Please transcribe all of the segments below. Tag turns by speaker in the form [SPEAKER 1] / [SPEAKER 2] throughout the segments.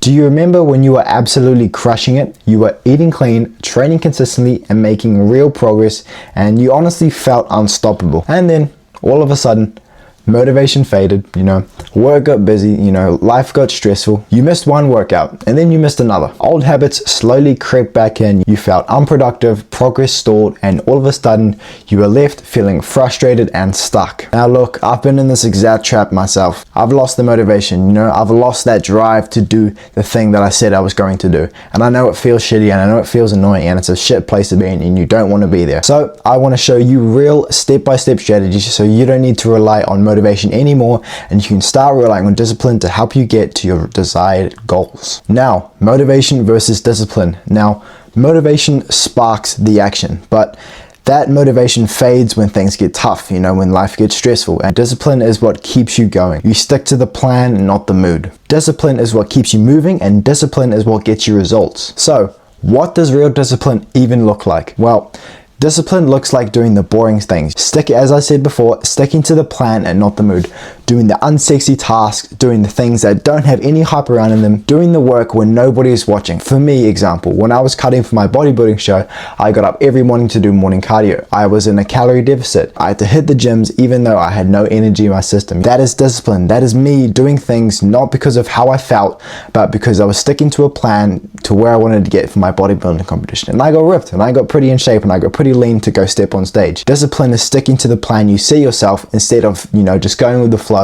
[SPEAKER 1] Do you remember when you were absolutely crushing it? You were eating clean, training consistently, and making real progress, and you honestly felt unstoppable. And then, all of a sudden, motivation faded, work got busy, life got stressful. You missed one workout and then you missed another. Old habits slowly crept back in. You felt unproductive, progress stalled, and all of a sudden you were left feeling frustrated and stuck. Now look, I've been in this exact trap myself. I've lost the motivation, I've lost that drive to do the thing that I said I was going to do. And I know it feels shitty and I know it feels annoying and it's a shit place to be in and you don't want to be there. So I want to show you real step-by-step strategies so you don't need to rely on motivation anymore, and you can start relying on discipline to help you get to your desired goals. Now, motivation versus discipline. Now, motivation sparks the action, but that motivation fades when things get tough, when life gets stressful. And discipline is what keeps you going. You stick to the plan, not the mood. Discipline is what keeps you moving, and discipline is what gets you results. So, what does real discipline even look like? Well, discipline looks like doing the boring things. As I said before, sticking to the plan and not the mood. Doing the unsexy tasks, doing the things that don't have any hype around in them, doing the work when nobody is watching. For me, example, when I was cutting for my bodybuilding show, I got up every morning to do morning cardio. I was in a calorie deficit. I had to hit the gyms even though I had no energy in my system. That is discipline. That is me doing things not because of how I felt, but because I was sticking to a plan to where I wanted to get for my bodybuilding competition. And I got ripped and I got pretty in shape and I got pretty lean to go step on stage. Discipline is sticking to the plan you see yourself instead of, just going with the flow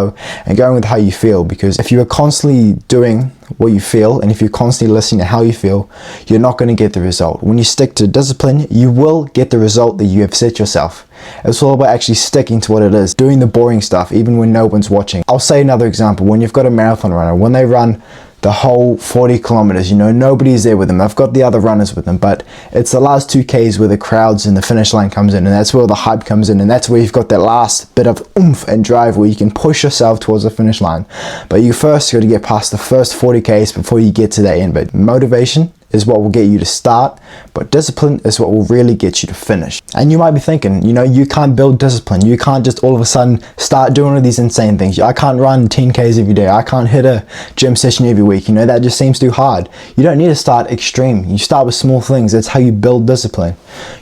[SPEAKER 1] and going with how you feel. Because if you are constantly doing what you feel and if you're constantly listening to how you feel, you're not going to get the result. When you stick to discipline, you will get the result that you have set yourself. It's all about actually sticking to what it is, doing the boring stuff even when no one's watching. I'll say another example. When you've got a marathon runner, when they run the whole 40 kilometers, nobody's there with them. I've got the other runners with them, but it's the last 2Ks where the crowds and the finish line comes in, and that's where the hype comes in, and that's where you've got that last bit of oomph and drive where you can push yourself towards the finish line. But you first got to get past the first 40Ks before you get to that end. But motivation is what will get you to start, but discipline is what will really get you to finish. And you might be thinking, you can't build discipline. You can't just all of a sudden start doing all these insane things. I can't run 10Ks every day. I can't hit a gym session every week. That just seems too hard. You don't need to start extreme. You start with small things. That's how you build discipline.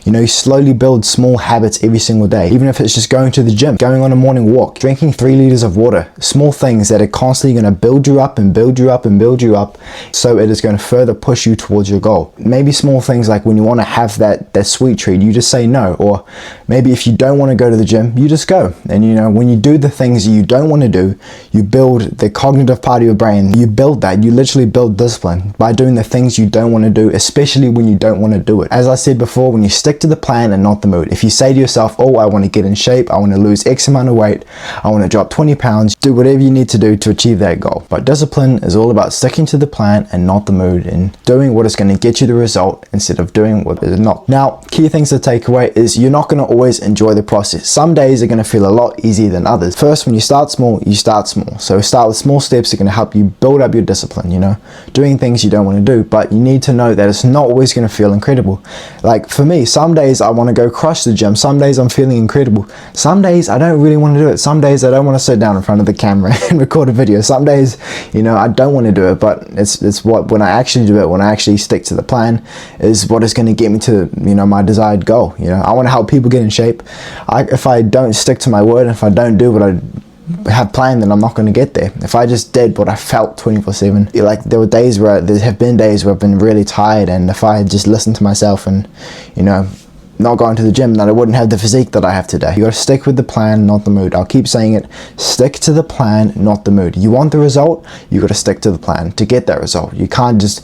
[SPEAKER 1] You slowly build small habits every single day. Even if it's just going to the gym, going on a morning walk, drinking 3 liters of water. Small things that are constantly going to build you up and build you up and build you up. So it is going to further push you towards your goal. Maybe small things like when you want to have that sweet treat, you just say no. Or maybe if you don't want to go to the gym, you just go. And when you do the things you don't want to do, you build the cognitive part of your brain. You build that. You literally build discipline by doing the things you don't want to do, especially when you don't want to do it. As I said before, when you stick to the plan and not the mood. If you say to yourself, oh, I want to get in shape, I want to lose X amount of weight, I want to drop 20 pounds, do whatever you need to do to achieve that goal. But discipline is all about sticking to the plan and not the mood, and doing what is going to get you the result instead of doing what is not. Now, key things to take away is you're not going to always enjoy the process. Some days are going to feel a lot easier than others. First, when you start small, you start small. So start with small steps that are going to help you build up your discipline, doing things you don't want to do. But you need to know that it's not always going to feel incredible. Like for me, some days I want to go crush the gym. Some days I'm feeling incredible. Some days I don't really want to do it. Some days I don't want to sit down in front of the camera and record a video. Some days, I don't want to do it, but it's what, when I actually do it, when I actually stick to the plan, is what is going to get me to, my desired goal. I want to help people get in shape. If I don't stick to my word, if I don't do what I have planned, then I'm not going to get there. If I just did what I felt 24/7, like there have been days where I've been really tired, and if I had just listened to myself and not going to the gym, then I wouldn't have the physique that I have today. You got to stick with the plan, not the mood. I'll keep saying it. Stick to the plan, not the mood. You want the result, you got to stick to the plan to get that result. You can't just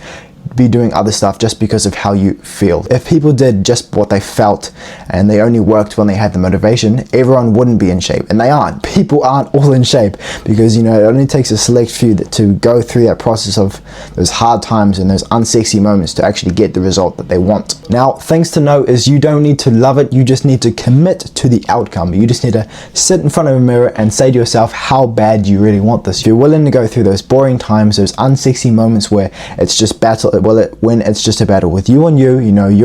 [SPEAKER 1] be doing other stuff just because of how you feel. If people did just what they felt and they only worked when they had the motivation, everyone wouldn't be in shape, and they aren't. People aren't all in shape because it only takes a select few to go through that process of those hard times and those unsexy moments to actually get the result that they want. Now, things to know is you don't need to love it, you just need to commit to the outcome. You just need to sit in front of a mirror and say to yourself how bad you really want this. If you're willing to go through those boring times, those unsexy moments where it's just when it's just a battle with you and you're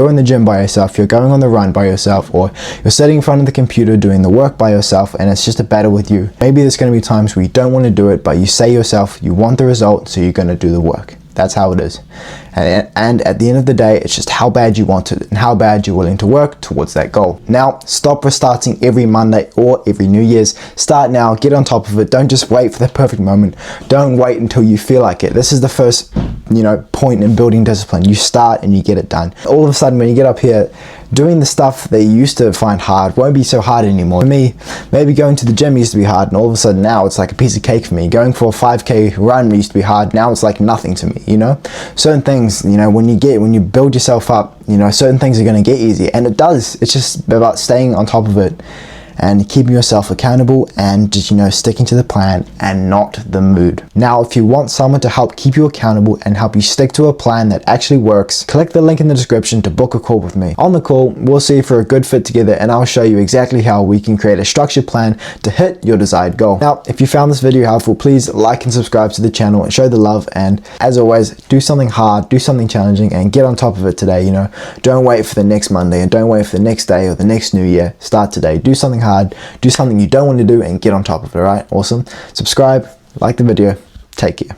[SPEAKER 1] in the gym by yourself, you're going on the run by yourself, or you're sitting in front of the computer doing the work by yourself, and it's just a battle with you. Maybe there's going to be times where you don't want to do it, but you say yourself you want the result, so you're going to do the work. That's how it is. And at the end of the day, it's just how bad you want it and how bad you're willing to work towards that goal. Now, stop restarting every Monday or every New Year's. Start now, get on top of it. Don't just wait for the perfect moment. Don't wait until you feel like it. This is the first, point in building discipline. You start and you get it done. All of a sudden, when you get up here, doing the stuff that you used to find hard won't be so hard anymore. For me, maybe going to the gym used to be hard, and all of a sudden now it's like a piece of cake for me. Going for a 5K run used to be hard, now it's like nothing to me, Certain things, when you build yourself up, certain things are going to get easier, and it does. It's just about staying on top of it and keeping yourself accountable and just, sticking to the plan and not the mood. Now, if you want someone to help keep you accountable and help you stick to a plan that actually works, click the link in the description to book a call with me. On the call, we'll see if we're a good fit together, and I'll show you exactly how we can create a structured plan to hit your desired goal. Now, if you found this video helpful, please like and subscribe to the channel and show the love. And as always, do something hard, do something challenging, and get on top of it today. Don't wait for the next Monday, and don't wait for the next day or the next new year. Start today. Do something hard, do something you don't want to do, and get on top of it. All right, awesome. Subscribe, like the video. Take care.